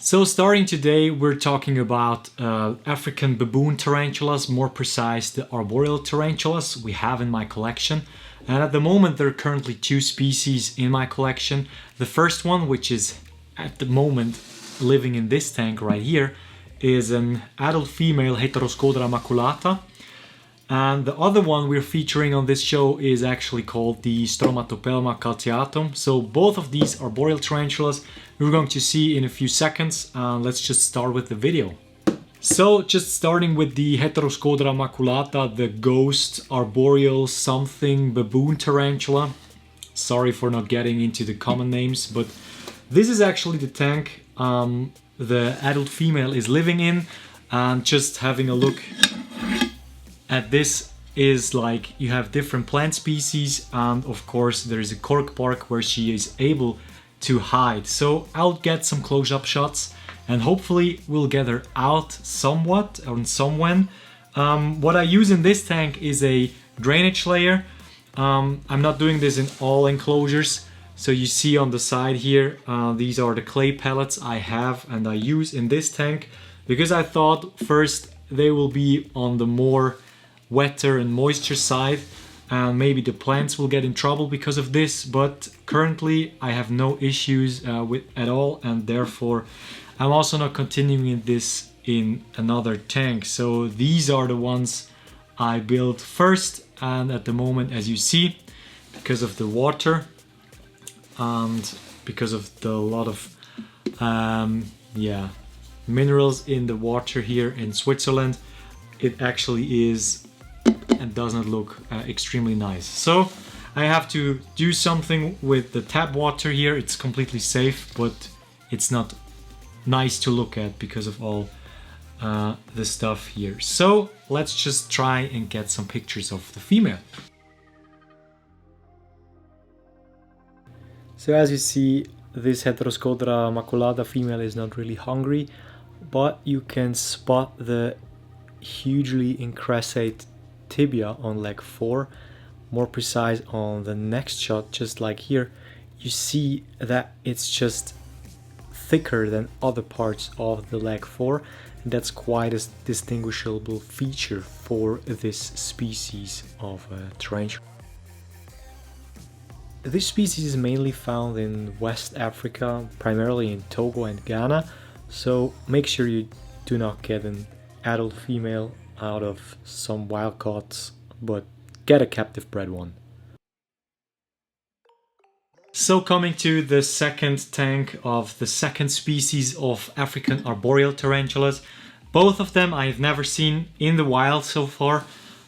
So starting today, we're talking about African baboon tarantulas, more precise, the arboreal tarantulas we have in my collection. And at the moment, there are currently two species in my collection. The first one, which is at the moment living in this tank right here, is an adult female Heteroscodra maculata. And the other one we're featuring on this show is actually called the Stromatopelma calceatum. So both of these arboreal tarantulas we're going to see in a few seconds. Let's just start with the video. So just starting with the Heteroscodra maculata, the ghost arboreal something baboon tarantula. Sorry for not getting into the common names, but this is actually the tank the adult female is living in. And just having a look at this is like you have different plant species, and of course there is a cork bark where she is able to hide. So I'll get some close-up shots and hopefully we'll get her out somewhat or somewhen. What I use in this tank is a drainage layer. I'm not doing this in all enclosures. So you see on the side here, these are the clay pellets I have and I use in this tank because I thought first they will be on the more wetter and moisture side, and maybe the plants will get in trouble because of this, but currently I have no issues with at all, and therefore I'm also not continuing this in another tank. So these are the ones I built first, and at the moment, as you see, because of the water and because of the lot of minerals in the water here in Switzerland, it actually is and doesn't look extremely nice. So I have to do something with the tap water here. It's completely safe, but it's not nice to look at because of all the stuff here. So let's just try and get some pictures of the female. So as you see, this Heteroscodra maculata female is not really hungry, but you can spot the hugely incrassate tibia on leg 4, more precise on the next shot, just like here. You see that it's just thicker than other parts of the leg 4, and that's quite a distinguishable feature for this species of tarantula. This species is mainly found in West Africa, primarily in Togo and Ghana, so make sure you do not get an adult female out of some wild caughts, but get a captive bred one. So coming to the second tank of the second species of African arboreal tarantulas. Both of them I've never seen in the wild so far,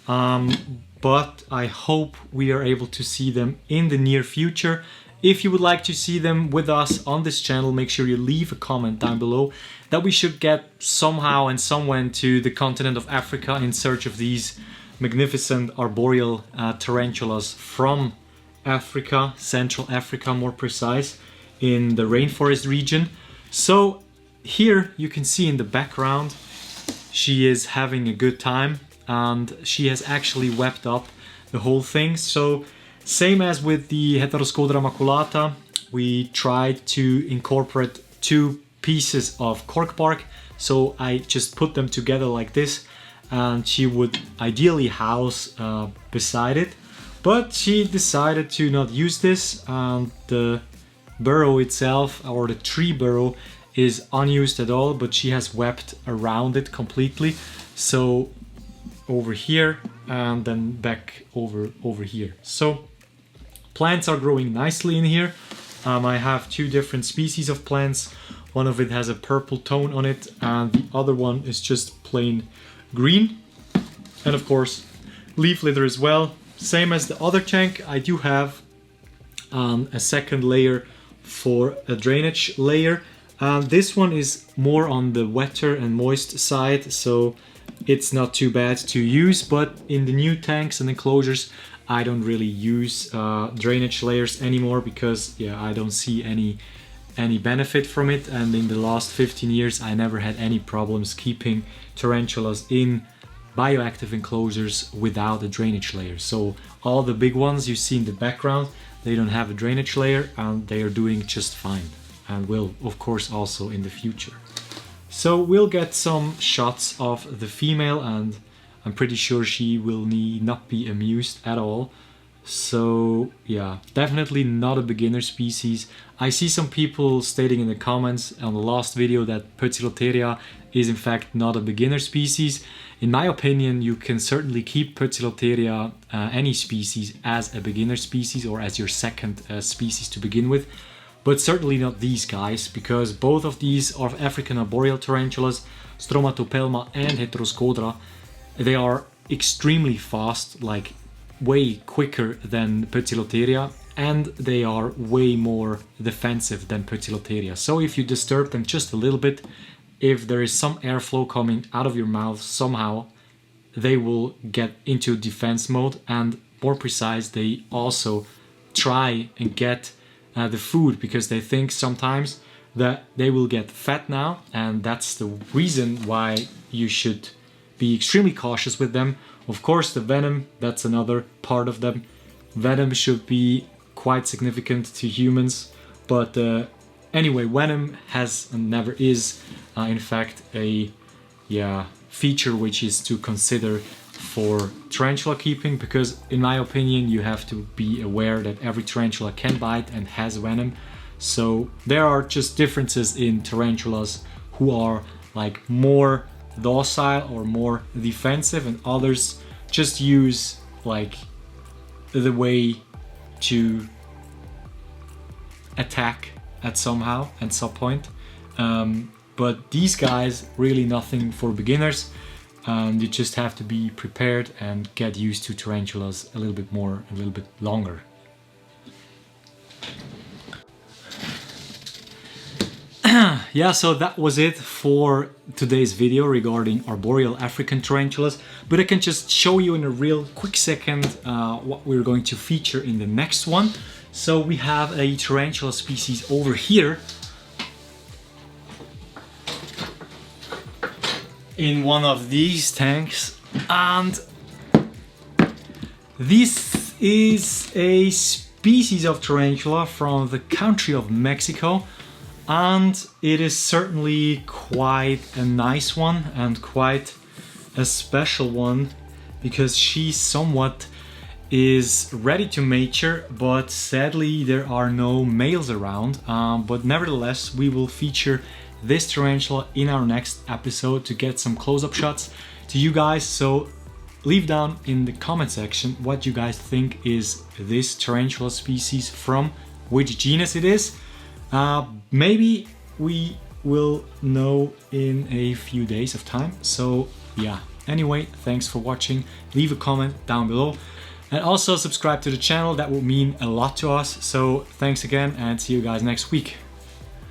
but I hope we are able to see them in the near future. If you would like to see them with us on this channel, make sure you leave a comment down below that we should get somehow and somewhen to the continent of Africa in search of these magnificent arboreal tarantulas from Africa, Central Africa more precise, in the rainforest region. So here you can see in the background she is having a good time and she has actually webbed up the whole thing. So same as with the Heteroscodra maculata, we tried to incorporate two pieces of cork bark. So I just put them together like this, and she would ideally house beside it. But she decided to not use this, and the burrow itself, or the tree burrow, is unused at all, but she has webbed around it completely. So over here and then back over here. So plants are growing nicely in here. I have two different species of plants. One of it has a purple tone on it and the other one is just plain green. And of course, leaf litter as well. Same as the other tank, I do have a second layer for a drainage layer. This one is more on the wetter and moist side, so it's not too bad to use, but in the new tanks and enclosures I don't really use drainage layers anymore because I don't see any benefit from it, and in the last 15 years I never had any problems keeping tarantulas in bioactive enclosures without a drainage layer. So all the big ones you see in the background, they don't have a drainage layer and they are doing just fine. and will of course also in the future. So we'll get some shots of the female, and I'm pretty sure she will not be amused at all. So yeah, definitely not a beginner species. I see some people stating in the comments on the last video that Poecilotheria is in fact not a beginner species. In my opinion, you can certainly keep Poecilotheria, any species, as a beginner species or as your second species to begin with, but certainly not these guys, because both of these are African arboreal tarantulas, Stromatopelma and Heteroscodra. They are extremely fast, like way quicker than Poecilotheria, and they are way more defensive than Poecilotheria. So if you disturb them just a little bit, if there is some airflow coming out of your mouth somehow, they will get into defense mode, and more precise, they also try and get the food, because they think sometimes that they will get fat now, and that's the reason why you should be extremely cautious with them. Of course, the venom, that's another part of them. Venom should be quite significant to humans, but anyway, venom has and never is in fact a feature which is to consider for tarantula keeping, because in my opinion you have to be aware that every tarantula can bite and has venom. So there are just differences in tarantulas who are like more docile or more defensive, and others just use like the way to attack at some point. But these guys, really nothing for beginners, and you just have to be prepared and get used to tarantulas a little bit longer. Yeah, so that was it for today's video regarding arboreal African tarantulas, but I can just show you in a real quick second what we're going to feature in the next one. So we have a tarantula species over here in one of these tanks, and this is a species of tarantula from the country of Mexico. And it is certainly quite a nice one and quite a special one, because she somewhat is ready to mature, but sadly there are no males around. But nevertheless, we will feature this tarantula in our next episode to get some close-up shots to you guys. So leave down in the comment section what you guys think is this tarantula species, from which genus it is. Maybe we will know in a few days of time. So yeah, anyway, thanks for watching. Leave a comment down below and also subscribe to the channel. That would mean a lot to us. So thanks again, and see you guys next week.